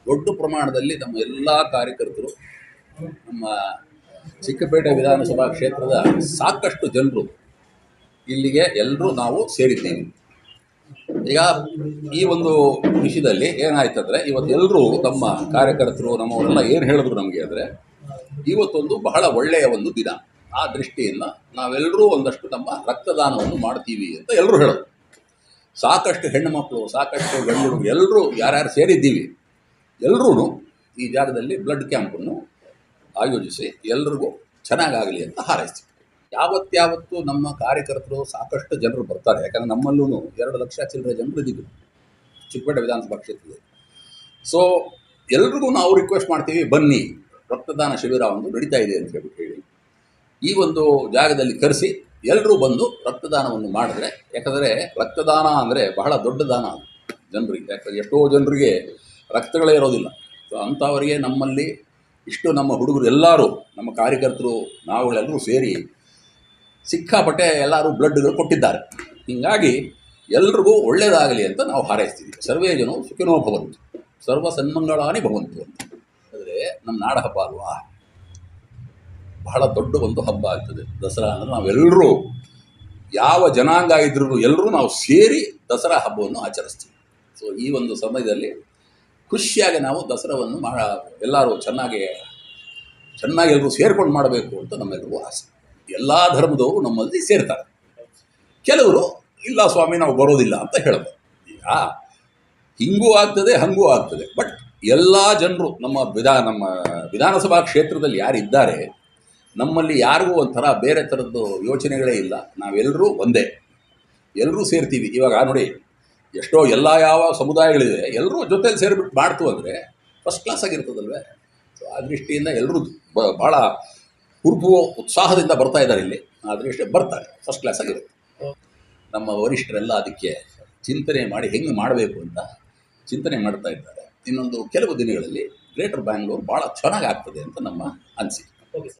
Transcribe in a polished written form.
ದೊಡ್ಡ ಪ್ರಮಾಣದಲ್ಲಿ ನಮ್ಮ ಎಲ್ಲ ಕಾರ್ಯಕರ್ತರು ನಮ್ಮ ಚಿಕ್ಕಪೇಟೆ ವಿಧಾನಸಭಾ ಕ್ಷೇತ್ರದ ಸಾಕಷ್ಟು ಜನರು ಇಲ್ಲಿಗೆ ಎಲ್ಲರೂ ನಾವು ಸೇರಿದ್ದೀವಿ. ಈಗ ಈ ಒಂದು ವಿಷಯದಲ್ಲಿ ಏನಾಯ್ತಂದರೆ, ಇವತ್ತೆಲ್ಲರೂ ನಮ್ಮ ಕಾರ್ಯಕರ್ತರು ನಮ್ಮವರೆಲ್ಲ ಏನು ಹೇಳಿದ್ರು ನಮಗೆ ಅಂದರೆ, ಇವತ್ತೊಂದು ಬಹಳ ಒಳ್ಳೆಯ ಒಂದು ದಿನ. ಆ ದೃಷ್ಟಿಯಿಂದ ನಾವೆಲ್ಲರೂ ಒಂದಷ್ಟು ನಮ್ಮ ರಕ್ತದಾನವನ್ನು ಮಾಡ್ತೀವಿ ಅಂತ ಎಲ್ಲರೂ ಹೇಳೋದು. ಸಾಕಷ್ಟು ಹೆಣ್ಣು ಮಕ್ಕಳು, ಸಾಕಷ್ಟು ಗಂಡು ಎಲ್ಲರೂ ಯಾರ್ಯಾರು ಸೇರಿದ್ದೀವಿ ಎಲ್ಲರೂ ಈ ಜಾಗದಲ್ಲಿ ಬ್ಲಡ್ ಕ್ಯಾಂಪನ್ನು ಆಯೋಜಿಸಿ ಎಲ್ರಿಗೂ ಚೆನ್ನಾಗಾಗಲಿ ಅಂತ ಹಾರೈಸ್ತೀವಿ. ಯಾವತ್ತಾವತ್ತು ನಮ್ಮ ಕಾರ್ಯಕರ್ತರು ಸಾಕಷ್ಟು ಜನರು ಬರ್ತಾರೆ. ಯಾಕಂದರೆ ನಮ್ಮಲ್ಲೂ 2 ಲಕ್ಷ ಚಿಲ್ಲರೆ ಜನರು ಇದ್ದೀವಿ ಚಿಕ್ಕಪೇಟೆ ವಿಧಾನಸಭಾ ಕ್ಷೇತ್ರದಲ್ಲಿ. ಸೊ ಎಲ್ರಿಗೂ ನಾವು ರಿಕ್ವೆಸ್ಟ್ ಮಾಡ್ತೀವಿ, ಬನ್ನಿ ರಕ್ತದಾನ ಶಿಬಿರ ಒಂದು ನಡೀತಾ ಇದೆ ಅಂತ ಹೇಳಿ ಈ ಒಂದು ಜಾಗದಲ್ಲಿ ಕರೆಸಿ ಎಲ್ಲರೂ ಬಂದು ರಕ್ತದಾನವನ್ನು ಮಾಡಿದ್ರೆ, ಯಾಕಂದರೆ ರಕ್ತದಾನ ಅಂದರೆ ಬಹಳ ದೊಡ್ಡ ದಾನ ಜನರಿಗೆ. ಯಾಕಂದರೆ ಎಷ್ಟೋ ಜನರಿಗೆ ರಕ್ತಗಳೇ ಇರೋದಿಲ್ಲ. ಸೊ ಅಂಥವರಿಗೆ ನಮ್ಮಲ್ಲಿ ಇಷ್ಟು ನಮ್ಮ ಹುಡುಗರು ಎಲ್ಲರೂ, ನಮ್ಮ ಕಾರ್ಯಕರ್ತರು, ನಾವುಗಳೆಲ್ಲರೂ ಸೇರಿ ಸಿಕ್ಕಾಪಟ್ಟೆ ಎಲ್ಲರೂ ಬ್ಲಡ್ಗಳು ಕೊಟ್ಟಿದ್ದಾರೆ. ಹೀಗಾಗಿ ಎಲ್ರಿಗೂ ಒಳ್ಳೆಯದಾಗಲಿ ಅಂತ ನಾವು ಹಾರೈಸ್ತೀವಿ. ಸರ್ವೇ ಜನ ಸುಖಿನೋ ಭವಂತು, ಸರ್ವ ಸನ್ಮಂಗಳಾನಿ ಭವಂತು ಅಂತ. ಅಂದರೆ ನಮ್ಮ ನಾಡ ಹಬ್ಬ ಅಲ್ವಾ, ಬಹಳ ದೊಡ್ಡ ಒಂದು ಹಬ್ಬ ಆಗ್ತದೆ ದಸರಾ. ಅಂದರೆ ನಾವೆಲ್ಲರೂ ಯಾವ ಜನಾಂಗ ಇದ್ರೂ ಎಲ್ಲರೂ ನಾವು ಸೇರಿ ದಸರಾ ಹಬ್ಬವನ್ನು ಆಚರಿಸ್ತೀವಿ. ಸೊ ಈ ಒಂದು ಸಮಯದಲ್ಲಿ ಖುಷಿಯಾಗಿ ನಾವು ದಸರಾವನ್ನು ಎಲ್ಲರೂ ಚೆನ್ನಾಗಿ ಎಲ್ಲರೂ ಸೇರ್ಕೊಂಡು ಮಾಡಬೇಕು ಅಂತ ನಮ್ಮೆಲ್ಲರಿಗೂ ಆಸೆ. ಎಲ್ಲ ಧರ್ಮದವರು ನಮ್ಮಲ್ಲಿ ಸೇರ್ತಾರೆ. ಕೆಲವರು ಇಲ್ಲ ಸ್ವಾಮಿ ನಾವು ಬರೋದಿಲ್ಲ ಅಂತ ಹೇಳ್ಬೋದು. ಈಗ ಹಿಂಗೂ ಆಗ್ತದೆ ಹಂಗೂ ಆಗ್ತದೆ. ಬಟ್ ಎಲ್ಲ ಜನರು ನಮ್ಮ ವಿಧಾನಸಭಾ ಕ್ಷೇತ್ರದಲ್ಲಿ ಯಾರಿದ್ದಾರೆ, ನಮ್ಮಲ್ಲಿ ಯಾರಿಗೂ ಒಂಥರ ಬೇರೆ ಥರದ್ದು ಯೋಚನೆಗಳೇ ಇಲ್ಲ. ನಾವೆಲ್ಲರೂ ಒಂದೇ, ಎಲ್ಲರೂ ಸೇರ್ತೀವಿ. ಇವಾಗ ನೋಡಿ, ಎಷ್ಟೋ ಯಾವ ಸಮುದಾಯಗಳಿದೆ, ಎಲ್ಲರೂ ಜೊತೆಲಿ ಸೇರಿಬಿಟ್ಟು ಮಾಡ್ತು ಅಂದರೆ ಫಸ್ಟ್ ಕ್ಲಾಸ್ ಆಗಿರ್ತದಲ್ವೇ. ಸೊ ಆ ದೃಷ್ಟಿಯಿಂದ ಎಲ್ಲರೂ ಭಾಳ ಹುರುಪು ಉತ್ಸಾಹದಿಂದ ಬರ್ತಾ ಇದ್ದಾರೆ ಇಲ್ಲಿ. ಆ ದೃಷ್ಟಿ ಬರ್ತಾರೆ, ಫಸ್ಟ್ ಕ್ಲಾಸ್ ಆಗಿರುತ್ತೆ. ನಮ್ಮ ವರಿಷ್ಠರೆಲ್ಲ ಅದಕ್ಕೆ ಚಿಂತನೆ ಮಾಡಿ ಹೆಂಗೆ ಮಾಡಬೇಕು ಅಂತ ಚಿಂತನೆ ಮಾಡ್ತಾ ಇದ್ದಾರೆ. ಇನ್ನೊಂದು ಕೆಲವು ದಿನಗಳಲ್ಲಿ ಗ್ರೇಟರ್ ಬ್ಯಾಂಗ್ಳೂರು ಭಾಳ ಚೆನ್ನಾಗಿ ಆಗ್ತದೆ ಅಂತ ನಮ್ಮ ಅನಿಸಿಕೆ.